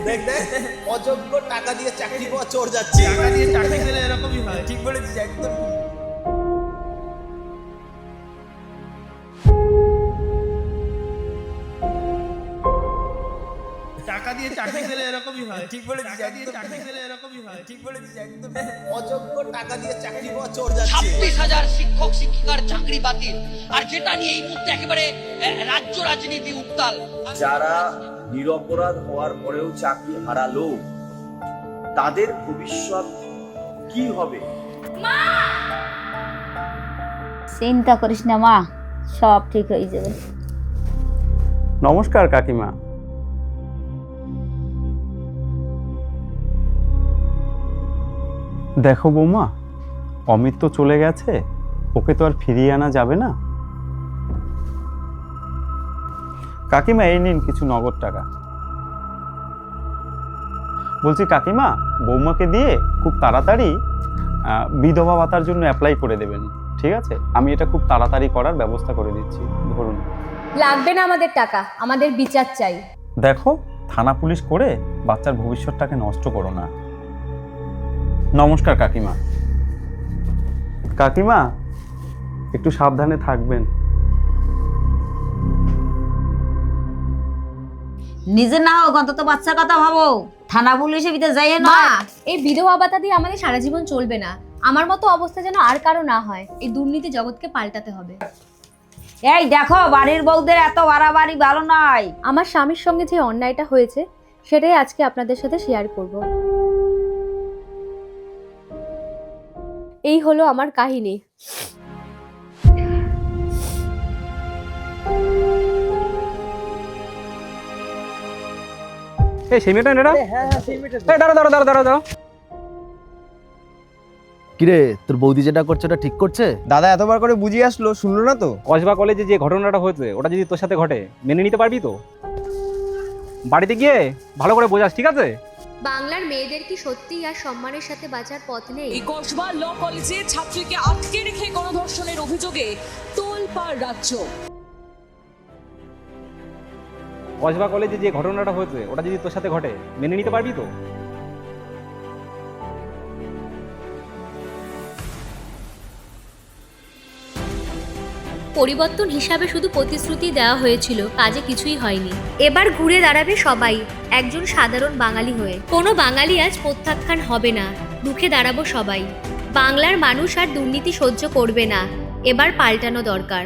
দেখ দেখ, অযোগ্য টাকা দিয়ে চাকরি পাওয়া চোর যাচ্ছে। টাকা দিয়ে চাকরি পেলে এরকমই হয়। ঠিক বলেছিস একদম। টাকা দিয়ে চাকরি পেলে এরকমই হয়। ঠিক বলেছিস টাকা দিয়ে একদম। চাকরি পেলে এরকমই হয়। ঠিক বলেছিস একদম। অযোগ্য টাকা দিয়ে চাকরি পাওয়া চোর যাচ্ছে। 26,000 শিক্ষক শিক্ষিকার চাকরি বাতিল, আর যেটা নিয়ে এই মুহূর্তে একেবারে রাজ্য রাজনীতি উত্তাল। যারা নিরপরাধ হওয়ার পরেও চাকরি হারালো তাদের ভবিষ্যৎ কি হবে? চিন্তা করিস না মা, সব ঠিক হয়ে যাবে। নমস্কার কাকিমা। দেখো বৌমা, অমিত তো চলে গেছে, ওকে তো আর ফিরিয়ে আনা যাবে না। কাকিমা এই নিন কিছু নগদ টাকা। বলছি কাকিমা, বৌমাকে দিয়ে খুব তাড়াতাড়ি বিধবা ভাতার জন্য অ্যাপ্লাই করে দেবেন, ঠিক আছে? আমি এটা খুব তাড়াতাড়ি করার ব্যবস্থা করে দিচ্ছি। ধরুন। লাগবে না আমাদের টাকা, আমাদের বিচার চাই। দেখো, থানা পুলিশ করে বাচ্চার ভবিষ্যৎটাকে নষ্ট করো না। নমস্কার কাকিমা। কাকিমা একটু সাবধানে থাকবেন। নিজে না হোক অন্তত বাচ্চার কথা ভাবো। থানা পুলিশে ভিতরে যাইয়ে না। মা, এই বিধবা ভাতা দিয়ে আমাদের সারা জীবন চলবে না। আমার মতো অবস্থা যেন আর কারো না হয়। এই দুর্নীতি জগৎকে পাল্টাতে হবে। এই দেখো, বাড়ির বউদের এত বাড়াবাড়ি ভালো নয়। আমার স্বামীর সঙ্গে যে অন্যায়টা হয়েছে সেটাই আজকে আপনাদের সাথে শেয়ার করব। এই হলো আমার কাহিনী। এই সেই মেয়েটা এটা? হ্যাঁ সেই মেয়েটা। এই দাঁড়া। কিরে, তোর বৌদি যেটা করছে ওটা ঠিক করছে? দাদা এতবার করে বুঝিয়ে আসলো, শুনলো না তো। কসবা কলেজে যে ঘটনাটা হয়েছে ওটা যদি তোর সাথে ঘটে, মেনে নিতে পারবি তো? বাড়িতে গিয়ে ভালো করে বোঝাস, ঠিক আছে? বাংলার মেয়েদের কি সত্যিই আর সম্মানের সাথে বাঁচার পথ নেই? এই কসবা ল কলেজে ছাত্রীকে আটকে রেখে গণধর্ষণের অভিযোগে তোলপাড় রাজ্য। কসবা কলেজে যে ঘটনাটা হয়েছে ওটা যদি তোর সাথে ঘটে, মেনে নিতে পারবি তো? পরিবর্তন হিসাবে শুধু প্রতিশ্রুতি দেওয়া হয়েছিল, কাজে কিছুই হয়নি। এবার ঘুরে দাঁড়াবে সবাই একজন সাধারণ বাঙালি হয়ে। কোনো বাঙালি আজ প্রত্যাখ্যান হবে না, রুখে দাঁড়াবো সবাই। বাংলার মানুষ আর দুর্নীতি সহ্য করবে না, এবার পাল্টানো দরকার।